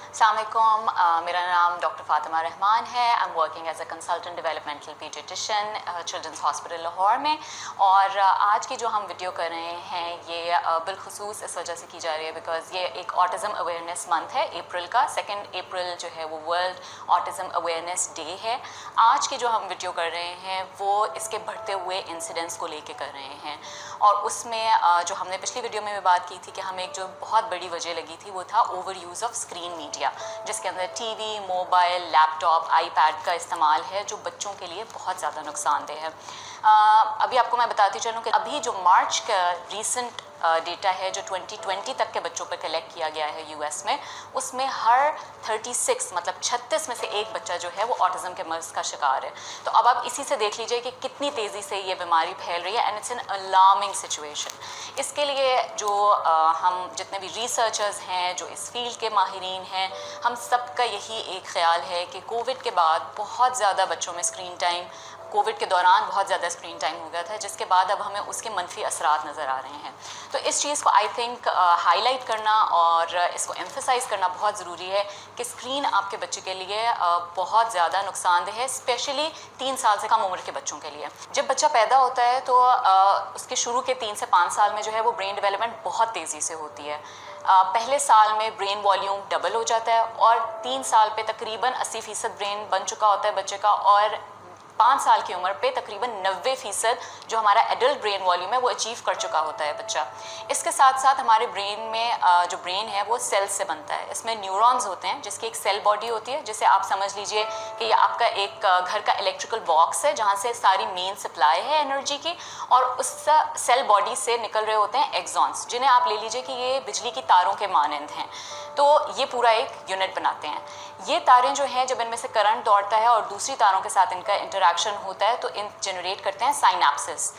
अस्सलाम वालेकुम, मेरा नाम डॉक्टर फ़ातिमा रहमान है। I am working as a consultant developmental paediatrician children's hospital Lahore में। और आज की जो हम वीडियो कर रहे हैं ये बिलखुसूस इस वजह से की जा रही है बिकॉज़ ये एक ऑटिज़म अवेयरनेस मंथ है। अप्रैल का 2 अप्रैल जो है वो वर्ल्ड ऑटिज़म अवेयरनेस डे है। आज की जो हम वीडियो कर रहे हैं वो इसके बढ़ते हुए इंसिडेंट्स को लेके कर रहे हैं। और उसमें जो हमने पिछली वीडियो में भी बात की थी कि हमें एक जो बहुत बड़ी वजह लगी थी वो था over use of screen media, जिसके अंदर टीवी, मोबाइल, लैपटॉप, आईपैड का इस्तेमाल है जो बच्चों के लिए बहुत ज़्यादा नुकसानदेह है। अभी आपको मैं बताती चलूँ कि अभी जो मार्च का रीसेंट डेटा है जो 2020 तक के बच्चों पर कलेक्ट किया गया है यूएस में, उसमें हर 36 मतलब 36 में से एक बच्चा जो है वो ऑटिज़म के मर्ज़ का शिकार है। तो अब आप इसी से देख लीजिए कि कितनी तेज़ी से ये बीमारी फैल रही है and it's an alarming situation. इसके लिए जो हम जितने भी रिसर्चर्स हैं, जो इस फील्ड के माहिरीन हैं, हम सबका यही एक ख्याल है कि कोविड के बाद बहुत ज़्यादा बच्चों में स्क्रीन टाइम, कोविड के दौरान बहुत ज़्यादा स्क्रीन टाइम हो गया था, जिसके बाद अब हमें उसके मनफी असरात नज़र आ रहे हैं। तो इस चीज़ को आई थिंक हाईलाइट करना और इसको एम्फसाइज़ करना बहुत ज़रूरी है कि स्क्रीन आपके बच्चे के लिए बहुत ज़्यादा नुकसानदेह है, स्पेशली 3 साल से कम उम्र के बच्चों के लिए। जब बच्चा पैदा होता है तो उसके शुरू के 3 से 5 साल में जो है वो ब्रेन डेवलपमेंट बहुत तेज़ी से होती है। पहले साल में ब्रेन वॉल्यूम डबल हो जाता है और 3 साल पे तकरीबन 80% ब्रेन बन चुका होता है बच्चे का, और 5 साल की उम्र पे तकरीबन 90% जो हमारा एडल्ट ब्रेन वॉल्यूम है वो अचीव कर चुका होता है बच्चा। इसके साथ साथ हमारे ब्रेन में जो ब्रेन है वो सेल्स से बनता है। इसमें न्यूरॉन्स होते हैं जिसकी एक सेल बॉडी होती है, जिसे आप समझ लीजिए कि ये आपका एक घर का इलेक्ट्रिकल बॉक्स है जहाँ से सारी मेन सप्लाई है एनर्जी की, और उस सेल बॉडी से निकल रहे होते हैं एक्सॉन्स, जिन्हें आप ले लीजिए कि ये बिजली की तारों के मानंद हैं। तो ये पूरा एक यूनिट बनाते हैं। ये तारें जो हैं जब इनमें से करंट दौड़ता है और दूसरी तारों के साथ इनका इंटरेक्शन होता है तो इन जनरेट करते हैं साइनेप्सिस।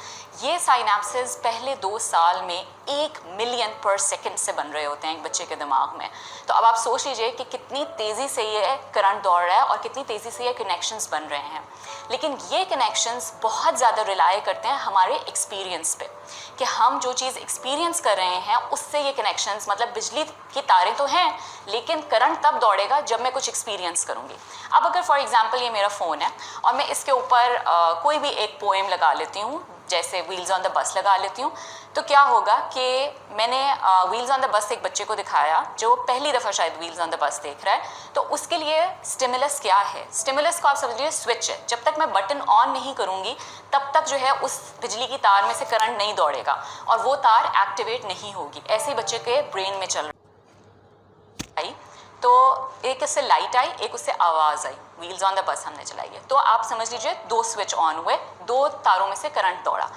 ये साइनेप्सिस पहले 2 साल में 1 मिलियन पर सेकंड से बन रहे होते हैं एक बच्चे के दिमाग में। तो अब आप सोच लीजिए कि कितनी तेज़ी से ये करंट दौड़ रहा है और कितनी तेज़ी से ये कनेक्शंस बन रहे हैं। लेकिन ये कनेक्शंस बहुत ज़्यादा रिलाई करते हैं हमारे एक्सपीरियंस पे, कि हम जो चीज़ एक्सपीरियंस कर रहे हैं उससे ये कनेक्शंस, मतलब बिजली की तारें तो हैं लेकिन करंट तब दौड़ेगा जब मैं कुछ एक्सपीरियंस करूँगी। अब अगर फॉर एग्जांपल ये मेरा फ़ोन है और मैं इसके ऊपर कोई भी एक पोएम लगा लेती हूँ, जैसे व्हील्स ऑन द बस लगा लेती हूँ, तो क्या होगा कि मैंने व्हील्स ऑन द बस एक बच्चे को दिखाया जो पहली दफ़ा शायद व्हील्स ऑन द बस देख रहा है। तो उसके लिए स्टिमुलस क्या है? स्टिमुलस को आप समझ लीजिए स्विच है। जब तक मैं बटन ऑन नहीं करूँगी तब तक जो है उस बिजली की तार में से करंट नहीं दौड़ेगा और वो तार एक्टिवेट नहीं होगी। ऐसे बच्चे के ब्रेन में चल रहा है। तो एक इससे लाइट आई, एक उससे आवाज़ आई, व्हील्स ऑन द बस हमने चलाई है। तो आप समझ लीजिए 2 स्विच ऑन हुए, 2 तारों में से करंट दौड़ा।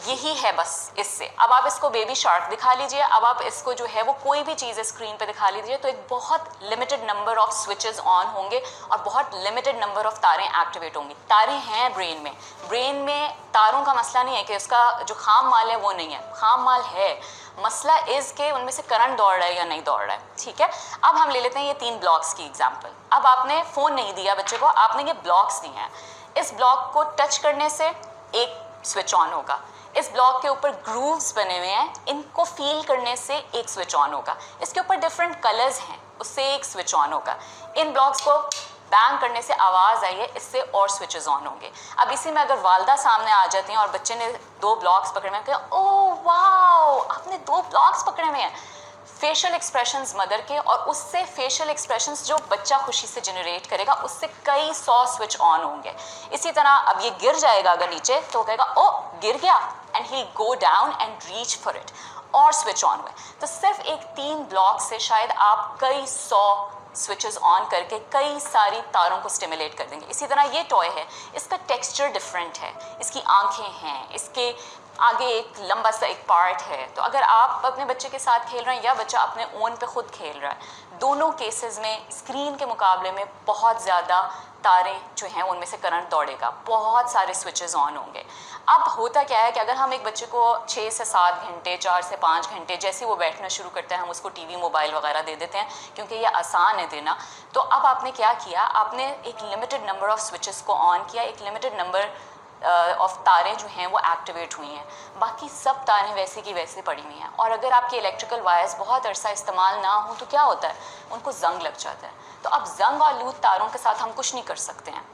यही है बस इससे। अब आप इसको बेबी शार्क दिखा लीजिए, अब आप इसको जो है वो कोई भी चीज़ स्क्रीन पे दिखा लीजिए, तो एक बहुत limited number of switches on होंगे और बहुत लिमिटेड नंबर ऑफ तारें एक्टिवेट होंगी। तारें हैं ब्रेन में तारों का मसला नहीं है कि उसका जो खाम माल है वो नहीं है, खाम माल है। मसला इज़ के उनमें से करंट दौड़ रहा है या नहीं दौड़ रहा है। ठीक है, अब हम ले लेते हैं ये 3 ब्लॉक्स की एग्जाम्पल। अब आपने फ़ोन नहीं दिया बच्चे को, आपने ये ब्लॉक्स दिए हैं। इस ब्लॉक को टच करने से एक स्विच ऑन होगा, इस ब्लॉक के ऊपर ग्रूव्स बने हुए हैं, इनको फील करने से एक स्विच ऑन होगा, इसके ऊपर डिफरेंट कलर्स हैं उससे एक स्विच ऑन होगा, इन ब्लॉक्स को बैंग करने से आवाज़ आई है, इससे और स्विचेस ऑन होंगे। अब इसी में अगर वालदा सामने आ जाती हैं और बच्चे ने 2 ब्लॉक्स पकड़े हुए हैं, ओह वाओ आपने 2 ब्लॉक्स पकड़े हुए हैं, फेशियल एक्सप्रेशंस मदर के, और उससे फेशियल एक्सप्रेशंस जो बच्चा खुशी से जनरेट करेगा उससे कई 100 स्विच ऑन होंगे। इसी तरह अब ये गिर जाएगा अगर नीचे तो कहेगा ओ गिर गया, and he go down and reach for it, और स्विच ऑन हुए। तो सिर्फ एक 3 ब्लॉक से शायद आप कई 100 स्विचेस ऑन करके कई सारी तारों को स्टिमुलेट कर देंगे। इसी तरह ये टॉय है, इसका टेक्सचर डिफरेंट है, इसकी आंखें हैं, इसके आगे एक लंबा सा एक पार्ट है। तो अगर आप अपने बच्चे के साथ खेल रहे हैं या बच्चा अपने ओन पे खुद खेल रहा है, दोनों केसेस में स्क्रीन के मुकाबले में बहुत ज़्यादा तारें जो हैं उनमें से करंट दौड़ेगा, बहुत सारे स्विचेस ऑन होंगे। अब होता क्या है कि अगर हम एक बच्चे को 6 से 7 घंटे, 4 से 5 घंटे जैसे वो बैठना शुरू करता है हम उसको टीवी, मोबाइल वगैरह दे देते हैं क्योंकि ये आसान है देना। तो अब आपने क्या किया, आपने एक लिमिटेड नंबर ऑफ स्विचेस को ऑन किया, एक लिमिटेड नंबर ऑफ तारें जो हैं वो एक्टिवेट हुई हैं, बाकी सब तारें वैसे की वैसे पड़ी हुई हैं। और अगर आपके इलेक्ट्रिकल वायर्स बहुत अरसा इस्तेमाल ना हो तो क्या होता है, उनको जंग लग जाता है। तो अब जंग आलूद तारों के साथ हम कुछ नहीं कर सकते हैं,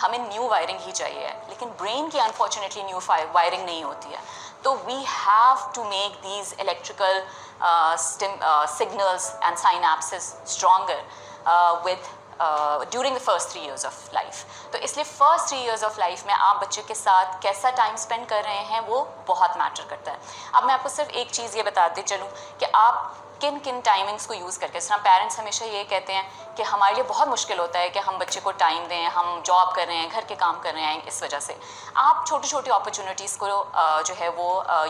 हमें न्यू वायरिंग ही चाहिए है, लेकिन ब्रेन की अनफॉर्चुनेटली न्यू वायरिंग नहीं होती है। तो we have to make these electrical signals and synapses stronger with during the first 3 years of life. तो इसलिए फर्स्ट 3 years ऑफ लाइफ में आप बच्चे के साथ कैसा टाइम स्पेंड कर रहे हैं वो बहुत मैटर करता है। अब मैं आपको सिर्फ एक चीज़ ये बताते चलूँ कि आप किन किन टाइमिंग्स को यूज़ करके, जिस तरह पेरेंट्स हमेशा ये कहते हैं कि हमारे लिए बहुत मुश्किल होता है कि हम बच्चे को टाइम दें, हम जॉब कर रहे हैं, घर के काम कर रहे हैं, इस वजह से आप छोटी छोटी अपॉर्चुनिटीज़ को जो है वो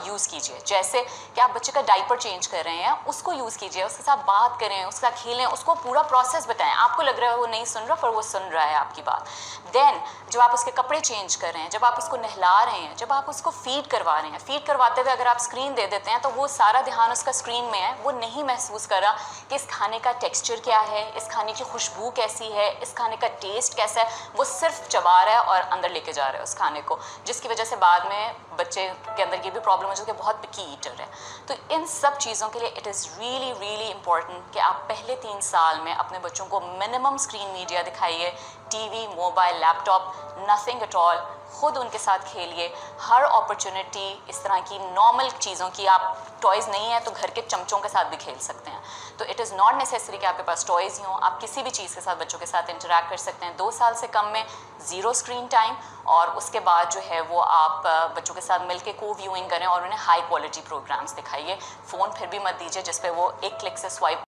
यूज़ कीजिए। जैसे कि आप बच्चे का डाइपर चेंज कर रहे हैं, उसको यूज़ कीजिए, उसके साथ बात करें, उसके साथ खेलें, उसको पूरा प्रोसेस बताएं। आपको लग रहा है वो नहीं सुन रहा, पर वो सुन रहा है आपकी बात। देन जब आप उसके कपड़े चेंज कर रहे हैं, जब आप उसको नहला रहे हैं, जब आप उसको फीड करवा रहे हैं, फीड करवाते हुए अगर आप स्क्रीन दे देते हैं तो वो सारा ध्यान उसका स्क्रीन में है, वो नहीं महसूस कर रहा कि इस खाने का टेक्सचर क्या है, इस खाने की खुशबू कैसी है, इस खाने का टेस्ट कैसा है। वो सिर्फ चबा रहा है और अंदर लेके जा रहा है उस खाने को, जिसकी वजह से बाद में बच्चे के अंदर ये भी प्रॉब्लम हो जाती है, बहुत पिकी ईटर है। तो इन सब चीज़ों के लिए it is really really important कि आप पहले 3 साल में अपने बच्चों को मिनिमम स्क्रीन मीडिया दिखाइए, TV, mobile, laptop, nothing at all. खुद उनके साथ खेलिए। हर अपॉर्चुनिटी इस तरह की नॉर्मल चीज़ों की, आप टॉयज़ नहीं है तो घर के चमचों के साथ भी खेल सकते हैं। तो इट इज़ नॉट नेसेसरी कि आपके पास टॉयज़ ही हों, आप किसी भी चीज़ के साथ बच्चों के साथ इंटरेक्ट कर सकते हैं। 2 साल से कम में 0 स्क्रीन टाइम, और उसके बाद जो है वो आप बच्चों के साथ मिल के को व्यूइंग करें और उन्हें हाई क्वालिटी प्रोग्राम्स दिखाइए। फ़ोन फिर भी मत दीजिए जिस पे वो एक क्लिक से स्वाइप